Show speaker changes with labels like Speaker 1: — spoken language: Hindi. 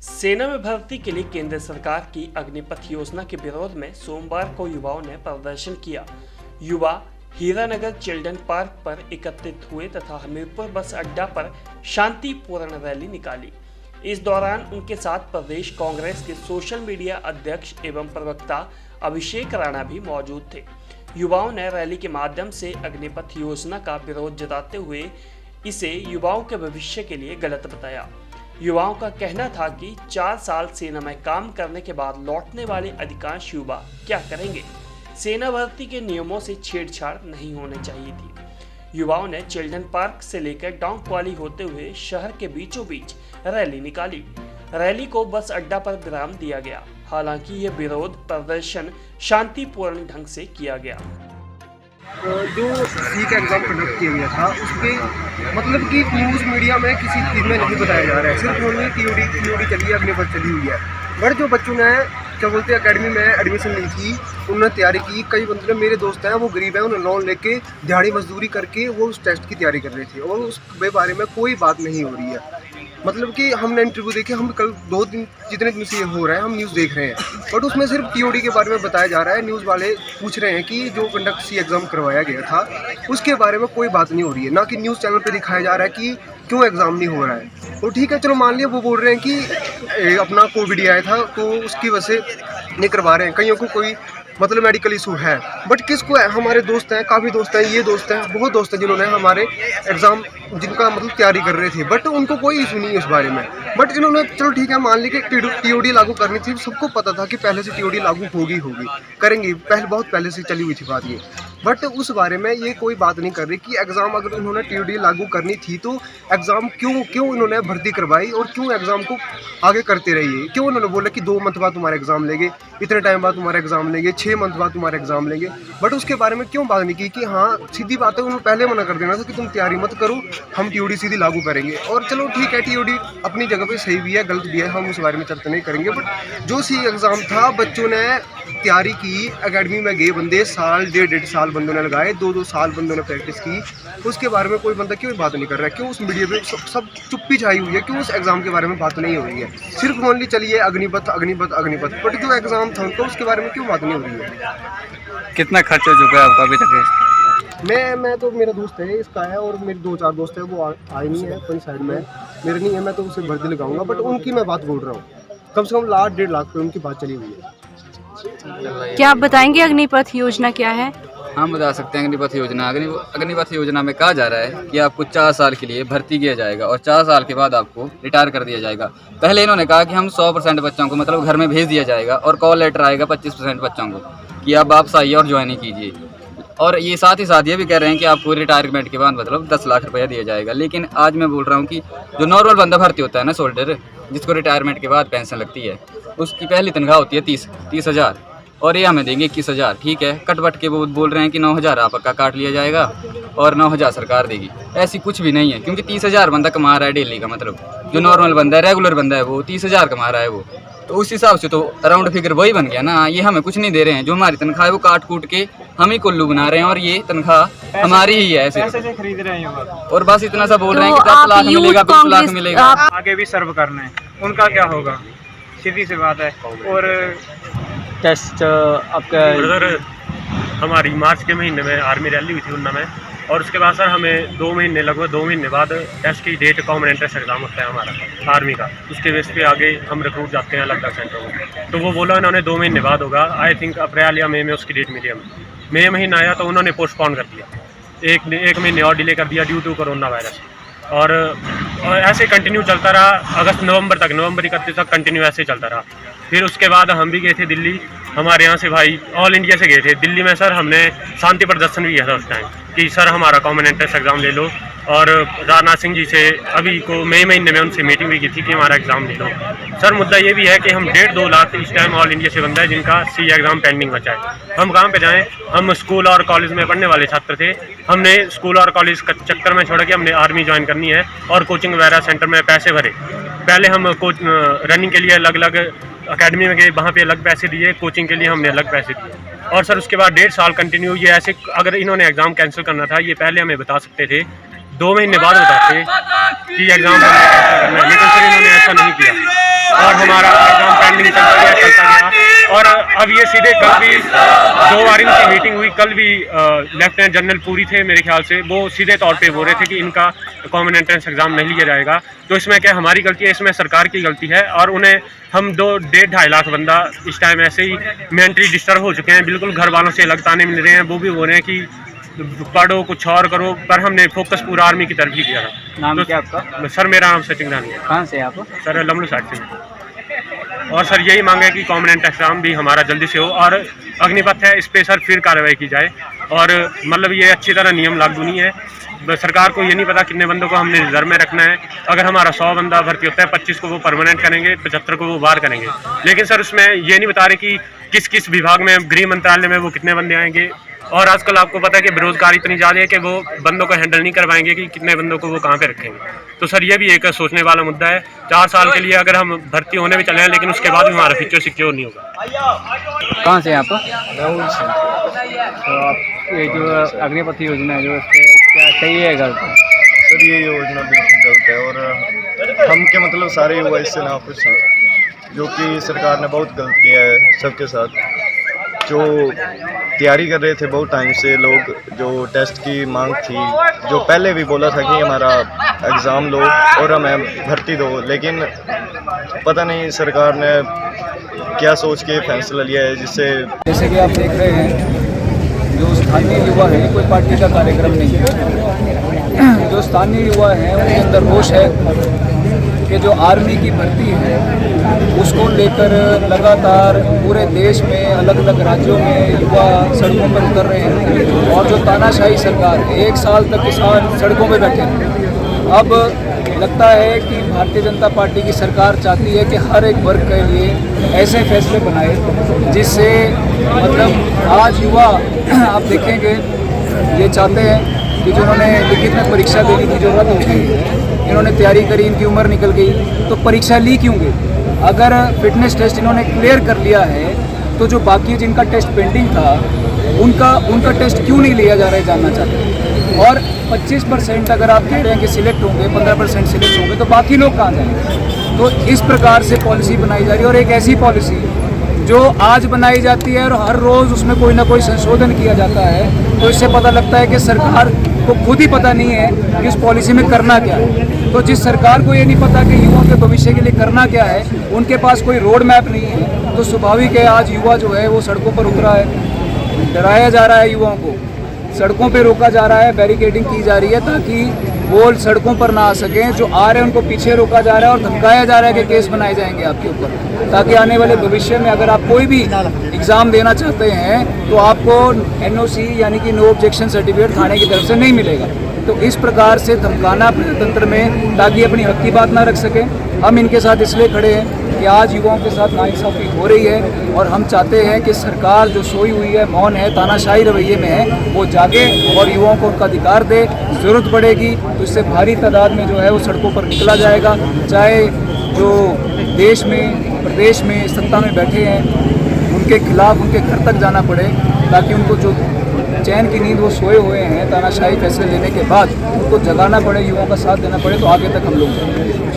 Speaker 1: सेना में भर्ती के लिए केंद्र सरकार की अग्निपथ योजना के विरोध में सोमवार को युवाओं ने प्रदर्शन किया। युवा हीरानगर चिल्ड्रन पार्क पर एकत्रित हुए तथा हमीरपुर बस अड्डा पर शांतिपूर्ण रैली निकाली। इस दौरान उनके साथ प्रदेश कांग्रेस के सोशल मीडिया अध्यक्ष एवं प्रवक्ता अभिषेक राणा भी मौजूद थे। युवाओं ने रैली के माध्यम से अग्निपथ योजना का विरोध जताते हुए इसे युवाओं के भविष्य के लिए गलत बताया। युवाओं का कहना था कि 4 साल सेना में काम करने के बाद लौटने वाले अधिकांश युवा क्या करेंगे। सेना भर्ती के नियमों से छेड़छाड़ नहीं होनी चाहिए थी। युवाओं ने चिल्ड्रन पार्क से लेकर डोंकवाली होते हुए शहर के बीचों बीच रैली निकाली। रैली को बस अड्डा पर विराम दिया गया। हालांकि यह विरोध प्रदर्शन शांतिपूर्ण ढंग से किया गया।
Speaker 2: जो सी का एग्ज़ाम कंडक्ट किया गया था उसके मतलब कि न्यूज़ मीडिया में किसी चीज़ में नहीं बताया जा रहा है, सिर्फ उन्होंने टीओडी चली है, अग्निपथ चली हुई है। बट जो बच्चों ने क्या बोलते हैं एकेडमी में एडमिशन ली थी, उन्होंने तैयारी की। कई बंदे मेरे दोस्त हैं वो गरीब हैं, उन्होंने लोन लेके दिहाड़ी मजदूरी करके वो उस टेस्ट की तैयारी कर रहे थे और उसके बारे में कोई बात नहीं हो रही है। मतलब कि हमने इंटरव्यू देखे, हम कल 2 दिन जितने दिन से ये हो रहा है हम न्यूज़ देख रहे हैं, बट उसमें सिर्फ टीओडी के बारे में बताया जा रहा है। न्यूज़ वाले पूछ रहे हैं कि जो कंडक्ट सी एग्ज़ाम करवाया गया था उसके बारे में कोई बात नहीं हो रही है, ना कि न्यूज़ चैनल पे दिखाया जा रहा है कि क्यों एग्ज़ाम नहीं हो रहा है। तो ठीक है, चलो मान लिया वो बोल रहे हैं कि अपना कोविड आया था तो उसकी वजह से नहीं करवा रहे हैं, कईयों को कोई मतलब मेडिकल इशू है। बट किसको है? हमारे दोस्त हैं, काफ़ी दोस्त हैं, ये दोस्त हैं, बहुत दोस्त हैं जिन्होंने हमारे एग्ज़ाम जिनका मतलब तैयारी कर रहे थे, बट उनको कोई इशू नहीं है उस बारे में। बट इन्होंने चलो ठीक है मान ली कि टीओडी लागू करनी थी, सबको पता था कि पहले से टीओडी लागू होगी करेंगी, बहुत पहले से चली हुई थी बात ये। बट उस बारे में ये कोई बात नहीं कर रही कि एग्ज़ाम अगर उन्होंने टीओडी लागू करनी थी तो एग्ज़ाम क्यों इन्होंने भर्ती करवाई और क्यों एग्ज़ाम को आगे करते रहिए। क्यों उन्होंने बोला कि 2 मंथ बाद तुम्हारा एग्ज़ाम लेंगे, इतने टाइम बाद तुम्हारा एग्ज़ाम लेंगे, 6 मंथ बाद तुम्हारा एग्ज़ाम लेंगे। बट उसके बारे में क्यों बात नहीं की कि हाँ सीधी बात है, उन्होंने पहले मना कर देना था कि तुम तैयारी मत करो, हम टीओडी सीधी लागू करेंगे। और चलो ठीक है, टीओडी अपनी जगह पे सही भी है, गलत भी है, हम उस बारे में चर्चा नहीं करेंगे। बट जो सी एग्ज़ाम था बच्चों ने तैयारी की, एकेडमी में गए बंदे, साल 1.5 साल बंदों ने लगाए, 2 साल बंदों ने प्रैक्टिस की, उसके बारे में कोई बंदा क्यों बात नहीं कर रहा है? क्यों उस मीडिया पे सब चुप्पी छाई हुई है? क्यों उस एग्ज़ाम के बारे में बात नहीं हो रही है? सिर्फ ओनली चलिए अग्निपथ, बट जो एग्ज़ाम था उनका उसके बारे में क्यों बात नहीं हो रही है?
Speaker 3: कितना खर्च हो चुका है आपका अभी तक?
Speaker 2: मैं तो मेरा दोस्त है इसका है और मेरे 2-4 दोस्त हैं, वो आए नहीं है अपनी साइड में, मेरे नहीं है, मैं तो उसे भर्ती लगाऊंगा। बट उनकी मैं बात बोल रहा हूँ, कम से कम 1.5 लाख पे उनकी बात चली हुई है।
Speaker 4: क्या आप बताएंगे अग्निपथ योजना क्या है?
Speaker 3: हम बता सकते हैं अग्निपथ योजना। अग्निपथ योजना में कहा जा रहा है कि आपको 4 साल के लिए भर्ती किया जाएगा और 4 साल के बाद आपको रिटायर कर दिया जाएगा। पहले इन्होंने कहा कि हम 100% बच्चों को मतलब घर में भेज दिया जाएगा और कॉल लेटर आएगा 25% बच्चों को कि अब आप आइए और ज्वाइनिंग कीजिए। और ये साथ ही साथ ये भी कह रहे हैं कि आपको रिटायरमेंट के बाद मतलब 10 लाख रुपया दिया जाएगा। लेकिन आज मैं बोल रहा हूँ कि जो नॉर्मल बंदा भर्ती होता है ना, सोल्डर, जिसको रिटायरमेंट के बाद पेंशन लगती है, उसकी पहली तनख्वाह होती है 30 हज़ार और ये हमें देंगे 21 हज़ार। ठीक है, कट के वो बोल रहे हैं कि 9 हज़ार आपका काट लिया जाएगा और 9 हज़ार सरकार देगी। ऐसी कुछ भी नहीं है, क्योंकि 30 हज़ार बंदा कमा रहा है डेली का, मतलब जो नॉर्मल बंदा है, रेगुलर बंदा है, वो 30 हज़ार कमा रहा है वो, तो उस हिसाब से तो अराउंड फिगर वही बन गया ना। ये हमें कुछ नहीं दे रहे हैं, जो हमारी तनख्वाह है वो काट कूट के हम ही कुल्लू बना रहे हैं और ये तनख्वाह हमारी ही है ऐसे
Speaker 2: खरीद रहे हैं
Speaker 3: और बस इतना सा बोल रहे हैं कि
Speaker 4: तो
Speaker 3: 10 लाख मिलेगा, 20 लाख मिलेगा।
Speaker 5: आगे भी सर्व करना है, उनका क्या होगा, सीधी सी बात है। और
Speaker 6: टेस्ट आपका
Speaker 5: ब्रदर, हमारी मार्च के महीने में आर्मी रैली हुई थी उन्ना में, और उसके बाद सर हमें लगभग 2 महीने बाद टेस्ट की डेट, कॉमन एंट्रेंस एग्ज़ाम होता है हमारा आर्मी का, उसके बेस पे आगे हम रिक्रूट जाते हैं अलग अलग सेंटरों में। तो वो बोला उन्होंने 2 महीने बाद होगा, आई थिंक अप्रैल या मई में उसकी डेट मिली हमें। मई महीना आया तो उन्होंने पोस्टपोन कर दिया, एक महीने और डिले कर दिया ड्यू टू कोरोना वायरस। और ऐसे कंटिन्यू चलता रहा अगस्त नवंबर 31 तक कंटिन्यू ऐसे चलता रहा। फिर उसके बाद हम भी गए थे दिल्ली, हमारे यहाँ से भाई ऑल इंडिया से गए थे दिल्ली में। सर हमने शांति प्रदर्शन भी किया था उस टाइम कि सर हमारा कॉमन एंट्रेंस एग्ज़ाम ले लो, और राजनाथ सिंह जी से अभी को मई महीने में उनसे मीटिंग भी की थी कि हमारा एग्ज़ाम ले लो। सर मुद्दा ये भी है कि हम 1.5-2 लाख इस टाइम ऑल इंडिया से बंदा है जिनका सी एग्ज़ाम पेंडिंग बचा है। हम कहाँ पे जाएं? हम स्कूल और कॉलेज में पढ़ने वाले छात्र थे, हमने स्कूल और कॉलेज का चक्कर में छोड़ के हमने आर्मी ज्वाइन करनी है और कोचिंग वगैरह सेंटर में पैसे भरे। पहले हम रनिंग के लिए अलग अलग अकेडमी में गए, वहाँ पे अलग पैसे दिए, कोचिंग के लिए हमने अलग पैसे दिए। और सर उसके बाद 1.5 साल कंटिन्यू ये ऐसे, अगर इन्होंने एग्ज़ाम कैंसिल करना था ये पहले हमें बता सकते थे। 2 महीने बाद बताते कि एग्ज़ाम करना है, लेकिन सर इन्होंने ऐसा नहीं किया और हमारा एग्ज़ाम पेंडिंग चलता गया। और अब ये सीधे कल भी 2 बार इनकी मीटिंग हुई, कल भी लेफ्टिनेंट जनरल पूरी थे मेरे ख्याल से, वो सीधे तौर पे बोल रहे थे कि इनका कॉमन एंट्रेंस एग्ज़ाम नहीं लिया जाएगा। तो इसमें क्या हमारी गलती है, इसमें सरकार की गलती है। और उन्हें हम 2-2.5 लाख बंदा इस टाइम ऐसे ही मेंटली डिस्टर्ब हो चुके हैं, बिल्कुल घर वालों से अलग ताने मिल रहे हैं। वो भी बोल रहे हैं कि पढ़ो कुछ और करो, पर हमने फोकस पूरा आर्मी की तरफ ही किया था।
Speaker 6: नाम क्या आपका?
Speaker 5: सर मेरा नाम सचिन गांधी है।
Speaker 6: कहाँ से आप?
Speaker 5: सर लमलू साइड से। और सर यही मांग है कि कॉमन एंट्रेंस एग्ज़ाम भी हमारा जल्दी से हो और अग्निपथ है इस पर सर फिर कार्रवाई की जाए। और मतलब ये अच्छी तरह नियम लागू नहीं है। सरकार को ये नहीं पता कितने बंदों को हमने रिजर्व में रखना है। अगर हमारा 100 बंदा भर्ती होता है, 25 को वो परमानेंट करेंगे, 75 को वो बाहर करेंगे। लेकिन सर उसमें ये नहीं बता रहे कि किस किस विभाग में, गृह मंत्रालय में वो कितने बंदे आएंगे। और आजकल आपको पता है कि बेरोजगारी इतनी ज़्यादा है कि वो बंदों को हैंडल नहीं कर पाएंगे कि कितने बंदों को वो कहाँ पे रखेंगे। तो सर ये भी एक सोचने वाला मुद्दा है। 4 साल के लिए अगर हम भर्ती होने भी चले हैं, लेकिन उसके बाद भी हमारा फ्यूचर सिक्योर नहीं होगा।
Speaker 6: कहाँ से आप? तो आप ये जो अग्निपथ योजना है, जो इसके क्या सही है गलत है?
Speaker 7: सर ये योजना बिल्कुल गलत है और हम के मतलब सारे युवा इससे नाखुश हैं, जो कि सरकार ने बहुत गलत किया है सबके साथ। जो तैयारी कर रहे थे बहुत टाइम से लोग, जो टेस्ट की मांग थी, जो पहले भी बोला था कि हमारा एग्ज़ाम लो और हमें भर्ती दो, लेकिन पता नहीं सरकार ने क्या सोच के फैसला लिया है, जिससे
Speaker 6: जैसे कि आप देख रहे हैं जो स्थानीय युवा है, कोई पार्टी का कार्यक्रम नहीं है। जो स्थानीय युवा हैं उनके अंदर रोष है कि जो आर्मी की भर्ती है उसको लेकर लगातार पूरे देश में अलग अलग राज्यों में युवा सड़कों पर उतर रहे हैं। और जो तानाशाही सरकार है, 1 साल तक किसान सड़कों पर बैठे हैं। अब लगता है कि भारतीय जनता पार्टी की सरकार चाहती है कि हर एक वर्ग के लिए ऐसे फैसले बनाए जिससे मतलब आज युवा आप देखेंगे ये चाहते हैं कि जो उन्होंने लिखित में परीक्षा देने की ज़रूरत होती है, इन्होंने तैयारी करी, इनकी उम्र निकल गई, तो परीक्षा ली क्यों गई? अगर फिटनेस टेस्ट इन्होंने क्लियर कर लिया है तो जो बाकी जिनका टेस्ट पेंडिंग था उनका टेस्ट क्यों नहीं लिया जा रहा है, जानना चाहते हैं। और 25% अगर आप कह रहे हैं कि सिलेक्ट होंगे, 15% सिलेक्ट होंगे, तो बाकी लोग कहाँ जाएंगे? तो इस प्रकार से पॉलिसी बनाई जा रही है। और एक ऐसी पॉलिसी जो आज बनाई जाती है और हर रोज़ उसमें कोई ना कोई संशोधन किया जाता है, तो इससे पता लगता है कि सरकार को खुद ही पता नहीं है कि उस पॉलिसी में करना क्या है। तो जिस सरकार को ये नहीं पता कि युवाओं के भविष्य के लिए करना क्या है, उनके पास कोई रोड मैप नहीं है, तो स्वाभाविक है आज युवा जो है वो सड़कों पर उतरा है। डराया जा रहा है युवाओं को, सड़कों पे रोका जा रहा है, बैरिकेडिंग की जा रही है ताकि वो सड़कों पर ना आ सकें। जो आ रहे हैं उनको पीछे रोका जा रहा है और धमकाया जा रहा है कि केस बनाए जाएंगे आपके ऊपर, ताकि आने वाले भविष्य में अगर आप कोई भी एग्ज़ाम देना चाहते हैं तो आपको NOC यानी कि नो ऑब्जेक्शन सर्टिफिकेट थाने की तरफ से नहीं मिलेगा। तो इस प्रकार से धमकाना प्रजातंत्र में, ताकि अपनी हक की बात ना रख सकें। हम इनके साथ इसलिए खड़े हैं कि आज युवाओं के साथ नाइंसाफ़ी हो रही है और हम चाहते हैं कि सरकार जो सोई हुई है, मौन है, तानाशाही रवैये में है, वो जागे और युवाओं को उनका अधिकार दे। ज़रूरत पड़ेगी तो इससे भारी तादाद में जो है वो सड़कों पर निकला जाएगा, चाहे जो देश में प्रदेश में सत्ता में बैठे हैं उनके खिलाफ उनके घर तक जाना पड़े, ताकि उनको जो चैन की नींद वो सोए हुए हैं तानाशाही फैसले लेने के बाद, उनको जगाना पड़े, युवाओं का साथ देना पड़े, तो आगे तक हम लोग